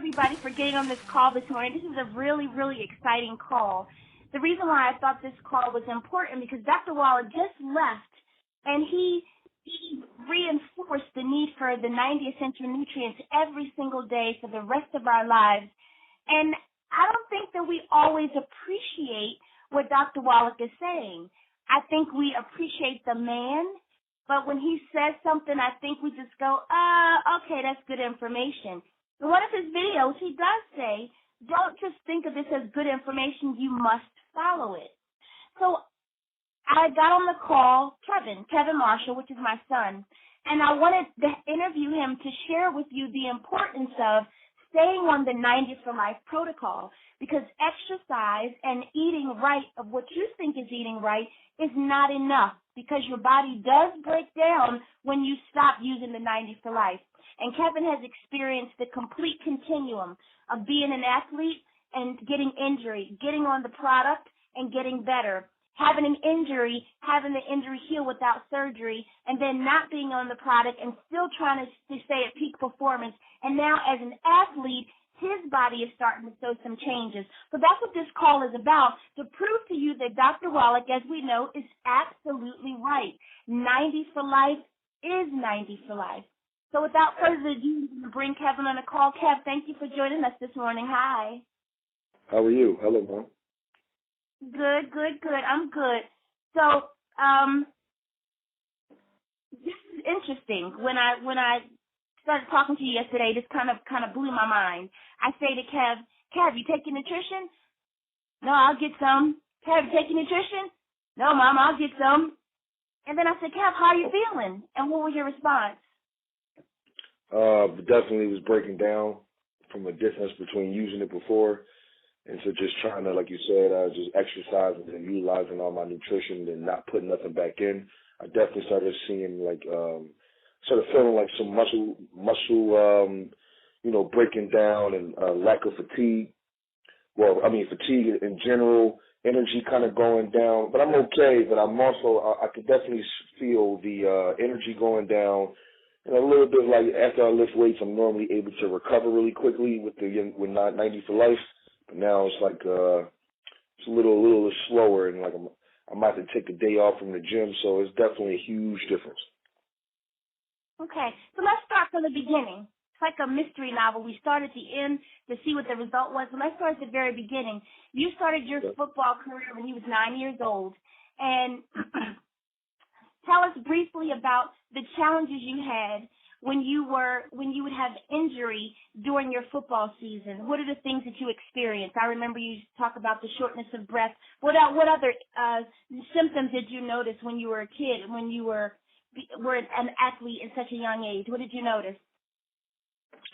everybody for getting on this call this morning. This is a really, really exciting call. The reason why I thought this call was important because Dr. Waller just left, and he reinforced the need for the 90 essential nutrients every single day for the rest of our lives. And I don't think that we always appreciate what Dr. Wallach is saying. I think we appreciate the man, but when he says something, I think we just go, okay, that's good information. In one of his videos, he does say, don't just think of this as good information, you must follow it. So I got on the call, Kevin Marshall, which is my son, and I wanted to interview him to share with you the importance of staying on the 90 for Life protocol, because exercise and eating right of what you think is eating right is not enough, because your body does break down when you stop using the 90 for Life. And Kevin has experienced the complete continuum of being an athlete and getting injury, getting on the product and getting better, having an injury, having the injury heal without surgery, and then not being on the product and still trying to stay at peak performance. And now as an athlete, his body is starting to show some changes. So that's what this call is about, to prove to you that Dr. Wallach, as we know, is absolutely right. 90 for life is 90 for life. So without further ado, I'm going to bring Kevin on the call. Kev, thank you for joining us this morning. Hi. How are you? Hello, Mom. Good. I'm good. So, this is interesting. When I started talking to you yesterday, this kind of blew my mind. I say to Kev, you taking nutrition? No, I'll get some. Kev, you taking nutrition? No, Mom, I'll get some. And then I said, Kev, how are you feeling? And what was your response? Definitely was breaking down from a difference between using it before and so just trying to, like you said, just exercising and utilizing all my nutrition and not putting nothing back in. I definitely started seeing sort of feeling like some muscle, breaking down and lack of fatigue. Well, I mean, fatigue in general, energy kind of going down. But I'm okay, but I'm also, I could definitely feel the energy going down. And a little bit like after I lift weights, I'm normally able to recover really quickly with 90 for Life. But now it's like it's a little slower, and like I might have to take a day off from the gym. So it's definitely a huge difference. Okay, so let's start from the beginning. It's like a mystery novel. We start at the end to see what the result was. But let's start at the very beginning. You started your football career when you was 9 years old, and tell us briefly about the challenges you had when you would have injury during your football season. What are the things that you experienced? I remember you talk about the shortness of breath. What other symptoms did you notice when you were a kid, when you were an athlete at such a young age? What did you notice?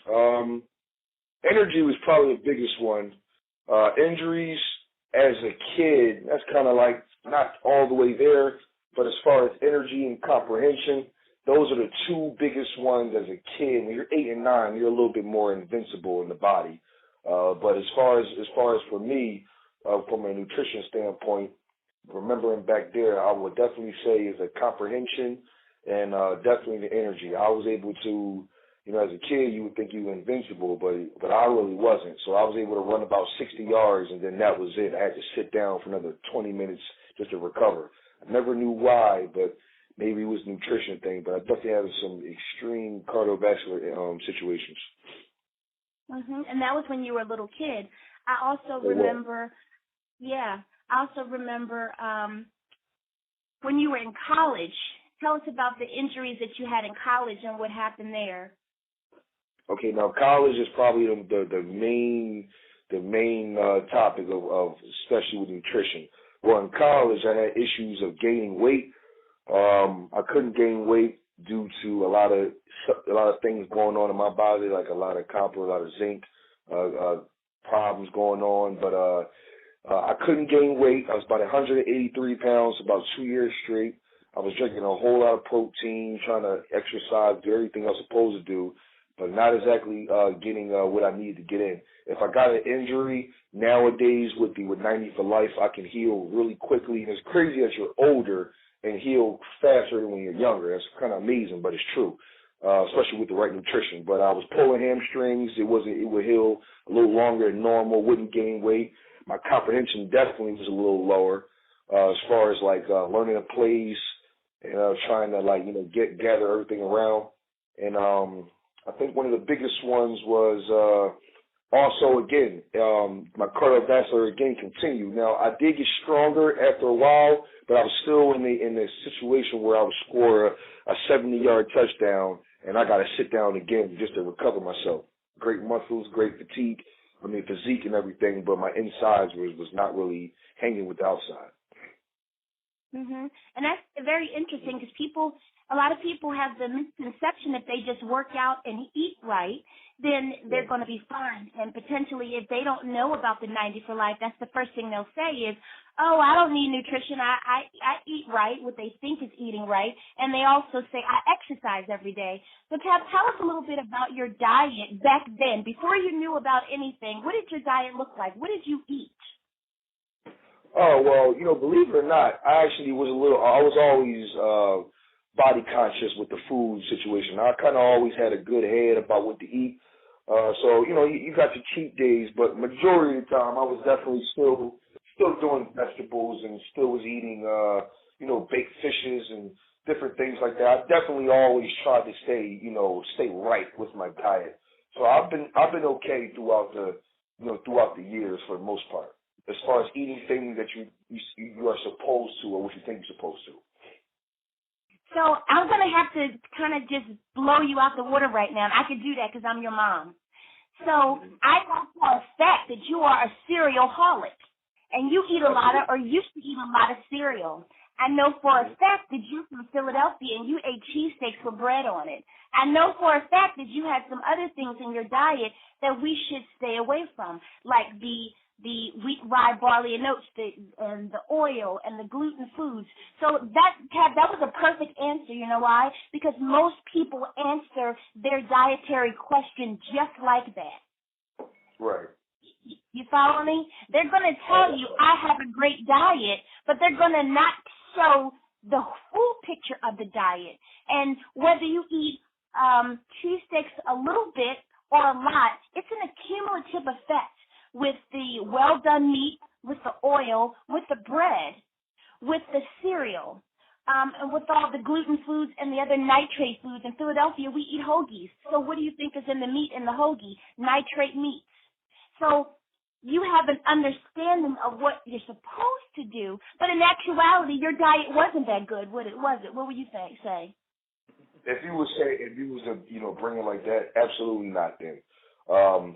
Energy was probably the biggest one. Injuries as a kid, that's kind of like not all the way there, but as far as energy and comprehension, those are the two biggest ones as a kid. When you're 8 and 9, you're a little bit more invincible in the body. But as far as for me, from a nutrition standpoint, remembering back there, I would definitely say is a comprehension and definitely the energy. I was able to, as a kid, you would think you were invincible, but I really wasn't. So I was able to run about 60 yards, and then that was it. I had to sit down for another 20 minutes just to recover. I never knew why, but maybe it was a nutrition thing, but I definitely had some extreme cardiovascular situations. Mm-hmm. And that was when you were a little kid. I also remember when you were in college. Tell us about the injuries that you had in college and what happened there. Okay, now college is probably the main topic of especially with nutrition. Well, in college, I had issues of gaining weight. I couldn't gain weight due to a lot of things going on in my body, like a lot of copper, a lot of zinc problems going on. But I couldn't gain weight. I was about 183 pounds, about 2 years straight. I was drinking a whole lot of protein, trying to exercise, do everything I was supposed to do, but not exactly getting what I needed to get in. If I got an injury nowadays with 90 for Life, I can heal really quickly. And it's crazy that you're older and heal faster than when you're younger. That's kind of amazing, but it's true. especially with the right nutrition. But I was pulling hamstrings. It would heal a little longer than normal, wouldn't gain weight. My comprehension definitely was a little lower as far as like learning the plays and trying to like, gather everything around. And I think one of the biggest ones was also, again, my cardiovascular again continued. Now, I did get stronger after a while, but I was still in the situation where I would score a 70-yard touchdown, and I got to sit down again just to recover myself. Great muscles, great physique and everything, but my insides was not really hanging with the outside. Mhm. And that's very interesting because a lot of people have the misconception if they just work out and eat right, then they're going to be fine. And potentially, if they don't know about the 90 for life, that's the first thing they'll say is, oh, I don't need nutrition. I eat right, what they think is eating right. And they also say, I exercise every day. So, Cap, tell us a little bit about your diet back then. Before you knew about anything, what did your diet look like? What did you eat? Oh, well, believe it or not, I was always body conscious with the food situation. I kind of always had a good head about what to eat. So, you got your cheat days, but majority of the time I was definitely still doing vegetables and still was eating, baked fishes and different things like that. I definitely always tried to stay right with my diet. So I've been okay throughout the years for the most part, as far as eating things that you are supposed to or what you think you're supposed to. So I'm going to have to kind of just blow you out the water right now. And I could do that because I'm your mom. So I know for a fact that you are a cereal-holic, and you eat a lot of, or used to eat a lot of cereal. I know for a fact that you're from Philadelphia and you ate cheesesteaks with bread on it. I know for a fact that you had some other things in your diet that we should stay away from, like the wheat, rye, barley, and oats, and the oil, and the gluten foods. So that was a perfect answer. You know why? Because most people answer their dietary question just like that. Right. You follow me? They're going to tell you, I have a great diet, but they're going to not show the full picture of the diet. And whether you eat cheesesteaks a little bit or a lot, it's an accumulative effect. With the well-done meat, with the oil, with the bread, with the cereal, and with all the gluten foods and the other nitrate foods. In Philadelphia, we eat hoagies. So what do you think is in the meat in the hoagie? Nitrate meats. So you have an understanding of what you're supposed to do, but in actuality, your diet wasn't that good, was it? What would you say? If you was to, bring it like that, absolutely not then.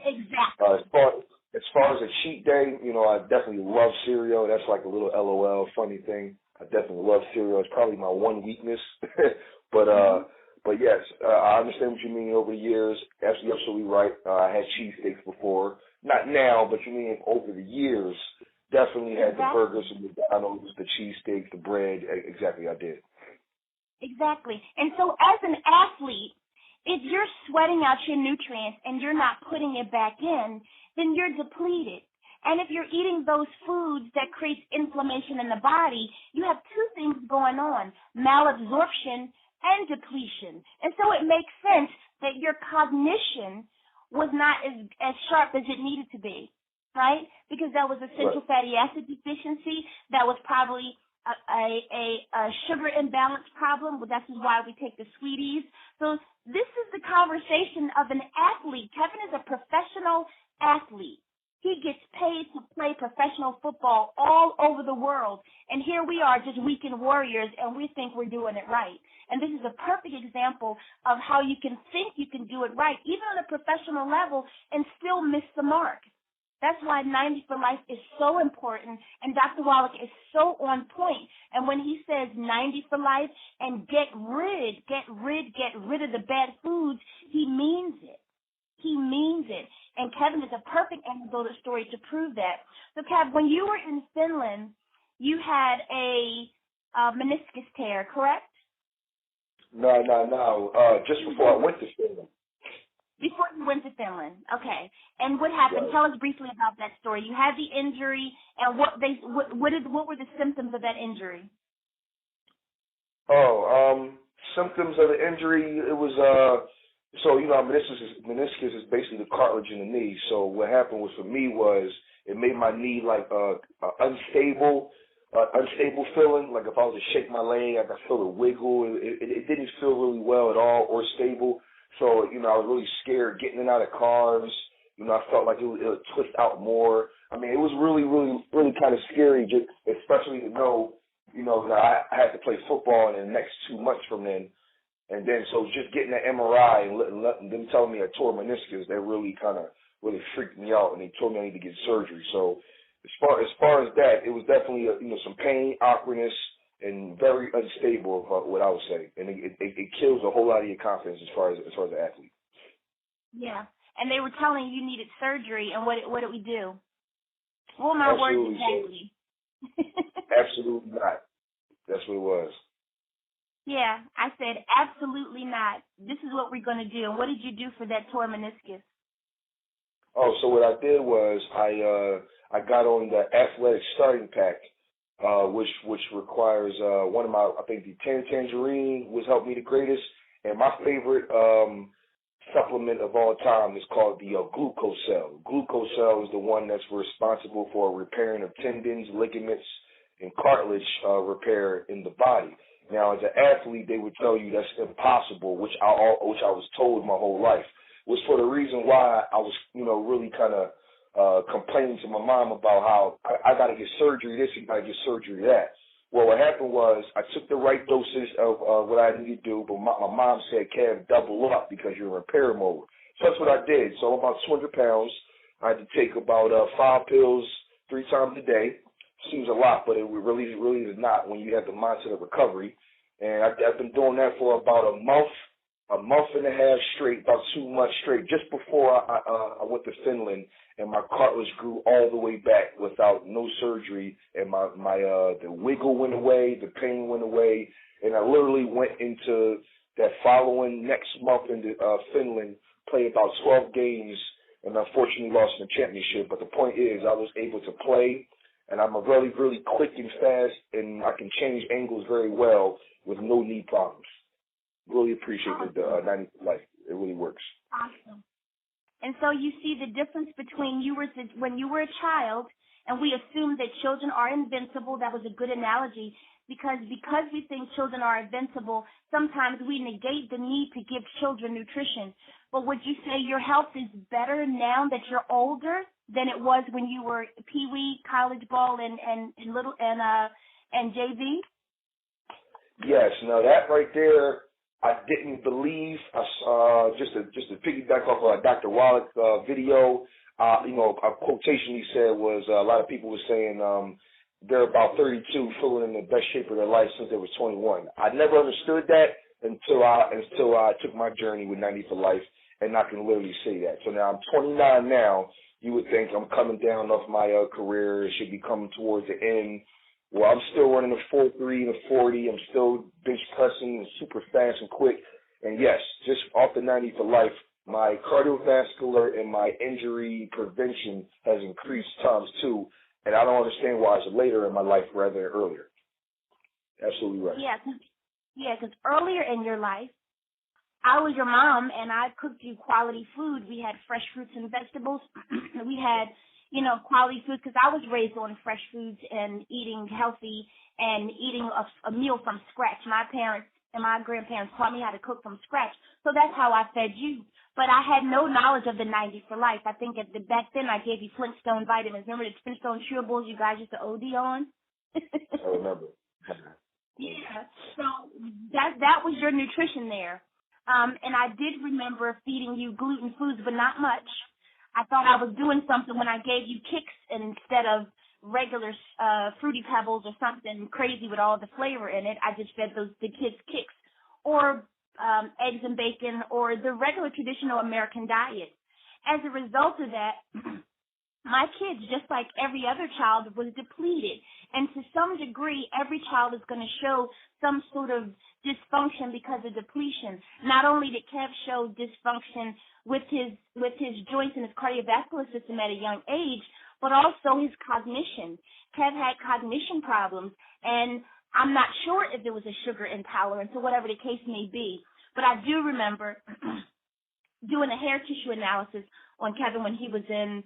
Exactly. As far as a cheat day, I definitely love cereal. That's like a little LOL funny thing. I definitely love cereal. It's probably my one weakness. But yes, I understand what you mean over the years. Absolutely right. I had cheesesteaks before. Not now, but you mean over the years. Definitely had the burgers and the McDonald's, the cheesesteaks, the bread. Exactly, I did. Exactly. And so as an athlete, if you're sweating out your nutrients and you're not putting it back in, then you're depleted. And if you're eating those foods that create inflammation in the body, you have two things going on, malabsorption and depletion. And so it makes sense that your cognition was not as sharp as it needed to be, right? Because that was essential fatty acid deficiency. That was probably a sugar imbalance problem. Well, that's why we take the sweeties. So this is the conversation of an athlete. Kevin is a professional athlete. He gets paid to play professional football all over the world. And here we are, just weekend warriors, and we think we're doing it right. And this is a perfect example of how you can think you can do it right, even on a professional level, and still miss the mark. That's why 90 for life is so important, and Dr. Wallach is so on point. And when he says 90 for life and get rid of the bad foods, he means it. He means it. And Kevin is a perfect anecdotal story to prove that. So, Kev, when you were in Finland, you had a meniscus tear, correct? No. Just before I went to Finland. Before you went to Finland, okay. And what happened? Right. Tell us briefly about that story. You had the injury, and what were the symptoms of that injury? Symptoms of the injury, it was so meniscus is basically the cartilage in the knee. So what happened was for me was it made my knee like unstable feeling. Like if I was to shake my leg, I could feel it wiggle. It didn't feel really well at all or stable. So I was really scared getting in and out of cars. I felt like it would twist out more. I mean, it was really, really, really kind of scary, just especially to know, that I had to play football in the next 2 months from then. And then, so just getting an MRI and them telling me I tore meniscus, that really really freaked me out, and they told me I need to get surgery. So as far as that, it was definitely some pain, awkwardness, and very unstable, what I would say, and it kills a whole lot of your confidence as far as an athlete. Yeah, and they were telling you needed surgery, and what did we do? What were my words exactly? Absolutely not. That's what it was. Yeah, I said absolutely not. This is what we're going to do. And what did you do for that torn meniscus? Oh, so what I did was I got on the athletic starting pack, which requires one of my, I think the tangerine was helped me the greatest, and my favorite supplement of all time is called the glucocell. Glucocell is the one that's responsible for repairing of tendons, ligaments, and cartilage repair in the body. Now, as an athlete, they would tell you that's impossible, which I was told my whole life, was for the reason why I was, really kind of complaining to my mom about how I got to get surgery this and got to get surgery that. Well, what happened was I took the right doses of what I needed to do, but my mom said, Kev, double up because you're in repair mode. So that's what I did. So I'm about 200 pounds. I had to take about 5 pills 3 times a day. Seems a lot, but it really is not when you have the mindset of recovery. And I've been doing that for about a month and a half straight, about 2 months straight, just before I went to Finland, and my cartilage grew all the way back without no surgery, and the wiggle went away, the pain went away, and I literally went into that following next month into Finland, played about 12 games, and unfortunately lost in the championship. But the point is, I was able to play. And I'm a really, really quick and fast, and I can change angles very well with no knee problems. Really appreciate the 90 life. It really works. Awesome. And so you see the difference between when you were a child, and we assume that children are invincible. That was a good analogy, because we think children are invincible, sometimes we negate the need to give children nutrition. But would you say your health is better now that you're older than it was when you were pee-wee, college ball, and JV? Yes. Now that right there, I didn't believe. Just to piggyback off of Dr. Wallach's video, a quotation he said was a lot of people were saying they're about 32, feeling in the best shape of their life since they were 21. I never understood that until I took my journey with 90 for Life, and I can literally say that. So now I'm 29 now. You would think I'm coming down off my career. It should be coming towards the end. Well, I'm still running a 4.3 and a 40. I'm still bench pressing and super fast and quick. And yes, just off the 90 for Life, my cardiovascular and my injury prevention has increased times 2. And I don't understand why it's later in my life rather than earlier. Absolutely right. Yeah, because earlier in your life, I was your mom, and I cooked you quality food. We had fresh fruits and vegetables. We had, quality food, because I was raised on fresh foods and eating healthy and eating a meal from scratch. My parents and my grandparents taught me how to cook from scratch. So that's how I fed you. But I had no knowledge of the 90 for Life. I think back then I gave you Flintstone vitamins. Remember the Flintstone chewables you guys used to OD on? I remember. Yeah. So that was your nutrition there. And I did remember feeding you gluten foods, but not much. I thought I was doing something when I gave you Kix and instead of regular Fruity Pebbles or something crazy with all the flavor in it. I just fed the kids Kix or eggs and bacon or the regular traditional American diet. As a result of that, my kids, just like every other child, was depleted. And to some degree, every child is going to show some sort of dysfunction because of depletion. Not only did Kev show dysfunction with his joints and his cardiovascular system at a young age, but also his cognition. Kev had cognition problems, and I'm not sure if it was a sugar intolerance or whatever the case may be, but I do remember doing a hair tissue analysis on Kevin when he was in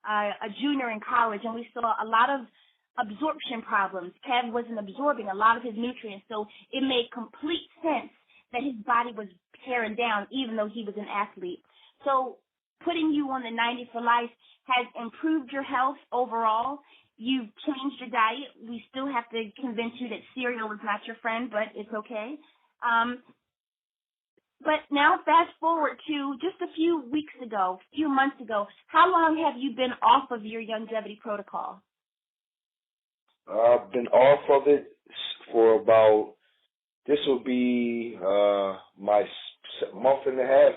a junior in college, and we saw a lot of absorption problems. Kevin wasn't absorbing a lot of his nutrients, so it made complete sense that his body was tearing down even though he was an athlete. So putting you on the 90 for life has improved your health overall. You've changed your diet. We still have to convince you that cereal is not your friend, but it's okay. But now fast forward to just a few months ago, how long have you been off of your longevity protocol? I've been off of it for about, this will be my month and a half,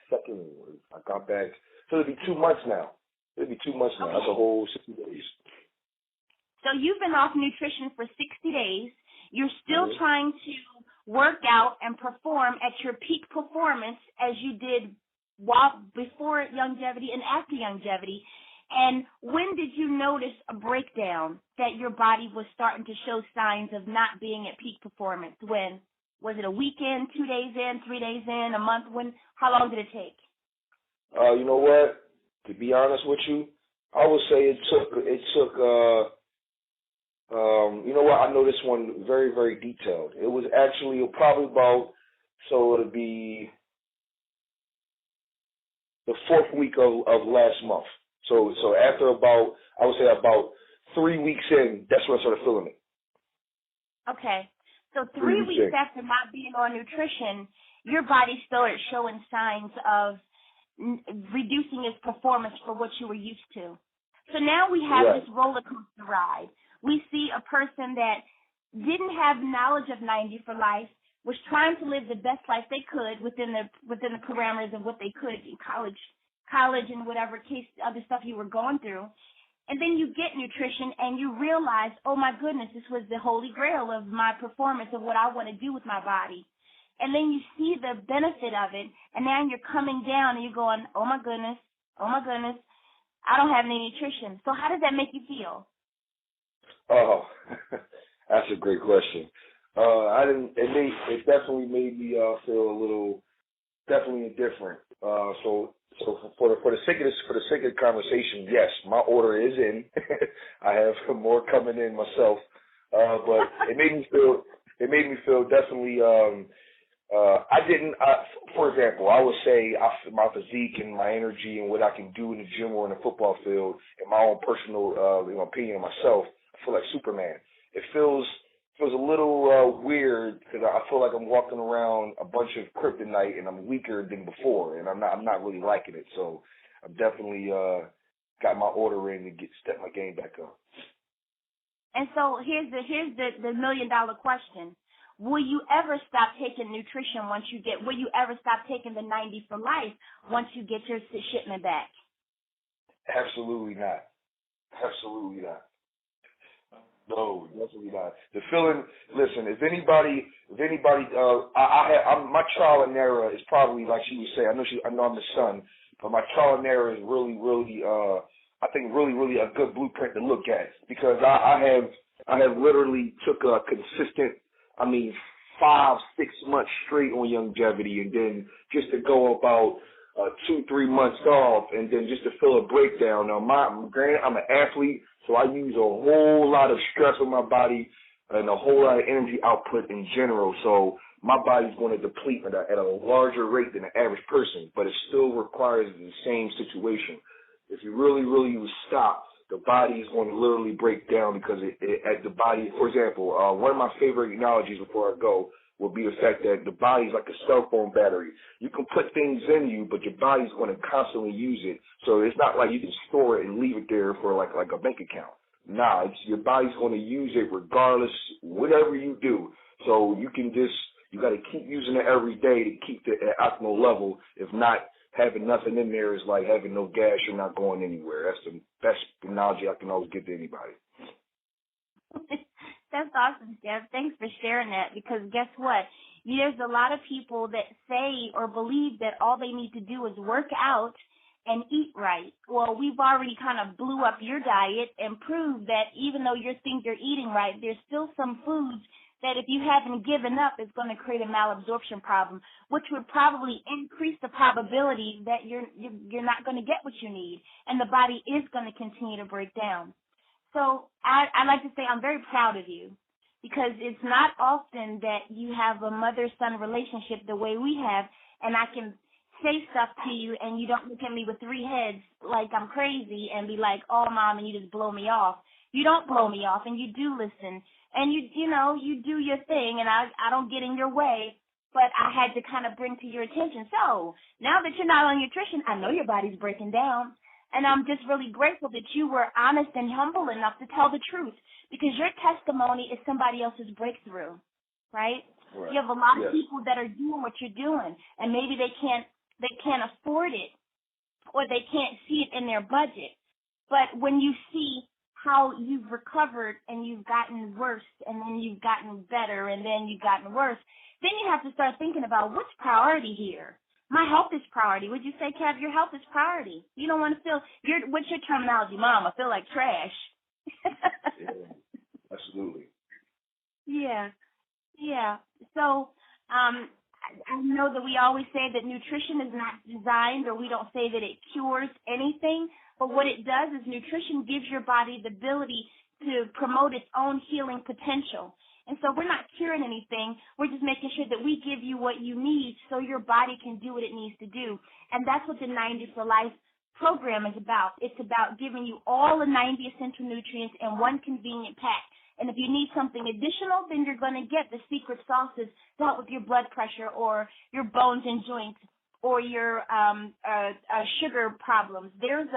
second, I got back, so it'll be 2 months now. It'll be 2 months now. Okay. That's a whole 60 days. So you've been off nutrition for 60 days. You're still Mm-hmm. trying to work out and perform at your peak performance as you did before longevity and after longevity. And when did you notice a breakdown that your body was starting to show signs of not being at peak performance? When? Was it a weekend, 2 days in, 3 days in, a month? How long did it take? You know what? To be honest with you, I would say it took you know what? I know this one very, very detailed. It was actually probably about, so it'll be the 4th week of last month. So after about, I would say about 3 weeks in, that's when I started feeling it. Okay. So 3 weeks after not being on nutrition, your body started showing signs of reducing its performance for what you were used to. So now we have this roller coaster ride. We see a person that didn't have knowledge of 90 for life, was trying to live the best life they could within the parameters of what they could in college and whatever case other stuff you were going through. And then you get nutrition and you realize, oh my goodness, this was the holy grail of my performance, of what I want to do with my body. And then you see the benefit of it, and now you're coming down and you're going, oh my goodness, I don't have any nutrition. So how does that make you feel? Oh, that's a great question. It definitely made me feel a little, definitely different. So for the sake of the conversation, yes, my order is in. I have more coming in myself, but it made me feel definitely. For example, I would say my physique and my energy and what I can do in the gym or in the football field, in my own personal opinion of myself, I feel like Superman. It feels a little weird because I feel like I'm walking around a bunch of kryptonite and I'm weaker than before, and I'm not really liking it. So I've definitely got my order in to step my game back up. And so here's the $1 million question. Will you ever stop taking nutrition will you ever stop taking the 90 for life once you get your shipment back? Absolutely not. Absolutely not. No, definitely not. The feeling, listen, if anybody, my trial and error is probably, like she would say, I know I'm the son, but my trial and error is really, I think really a good blueprint to look at, because I have literally took a consistent, 5-6 months straight on longevity, and then just to go about 2-3 months off, and then just to feel a breakdown. Now, granted, I'm an athlete, so I use a whole lot of stress on my body and a whole lot of energy output in general. So my body's going to deplete at a larger rate than the average person, but it still requires the same situation. If you really stop, the body is going to literally break down, because at the body, for example, one of my favorite analogies before I go will be the fact that the body is like a cell phone battery. You can put things in you, but your body's going to constantly use it. So it's not like you can store it and leave it there for like a bank account. Nah, your body's going to use it regardless, whatever you do. So you got to keep using it every day to keep it at optimal level. If not, having nothing in there is like having no gas. You're not going anywhere. That's the best analogy I can always give to anybody. That's awesome, Jeff. Thanks for sharing that, because guess what? There's a lot of people that say or believe that all they need to do is work out and eat right. Well, we've already kind of blew up your diet and proved that even though you think you're eating right, there's still some foods that if you haven't given up, it's going to create a malabsorption problem, which would probably increase the probability that you're not going to get what you need, and the body is going to continue to break down. So I like to say I'm very proud of you, because it's not often that you have a mother-son relationship the way we have, and I can say stuff to you and you don't look at me with three heads like I'm crazy and be like, oh, Mom, and you just blow me off. You don't blow me off, and you do listen, and you do your thing, and I don't get in your way, but I had to kind of bring to your attention. So now that you're not on nutrition, I know your body's breaking down, and I'm just really grateful that you were honest and humble enough to tell the truth, because your testimony is somebody else's breakthrough, right? You have a lot of people that are doing what you're doing, and maybe they can't afford it, or they can't see it in their budget. But when you see how you've recovered and you've gotten worse, and then you've gotten better, and then you've gotten worse, then you have to start thinking about what's priority here. My health is priority. Would you say, Kev, your health is priority? You don't want to feel, what's your terminology, Mom? I feel like trash. Yeah, absolutely. Yeah. So, I know that we always say that nutrition is not designed, or we don't say that it cures anything, but what it does is nutrition gives your body the ability to promote its own healing potential. And so we're not curing anything. We're just making sure that we give you what you need so your body can do what it needs to do. And that's what the 90 for Life program is about. It's about giving you all the 90 essential nutrients in one convenient pack. And if you need something additional, then you're going to get the secret sauces to help with your blood pressure or your bones and joints or your sugar problems. There's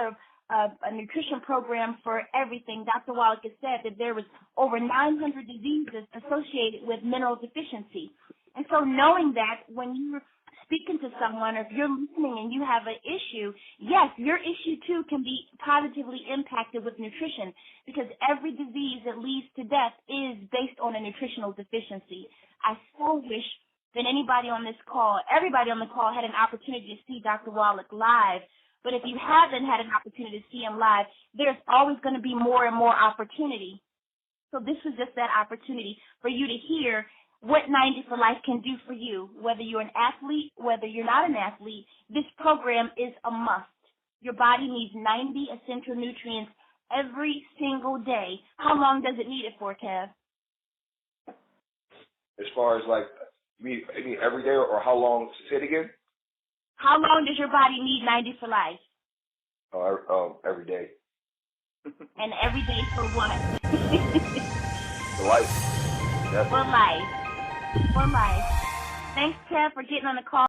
a nutrition program for everything. Dr. Wallach has said that there was over 900 diseases associated with mineral deficiency. And so knowing that when you're speaking to someone, or if you're listening and you have an issue, yes, your issue too can be positively impacted with nutrition, because every disease that leads to death is based on a nutritional deficiency. I so wish that everybody on the call had an opportunity to see Dr. Wallach live. But if you haven't had an opportunity to see him live, there's always going to be more and more opportunity. So this was just that opportunity for you to hear what 90 for Life can do for you. Whether you're an athlete, whether you're not an athlete, this program is a must. Your body needs 90 essential nutrients every single day. How long does it need it for, Kev? As far as like, you mean every day, or how long? Say it again. How long does your body need 90 for Life? Every day. And every day for what? For life. Definitely. For life. For life. Thanks, Kev, for getting on the call.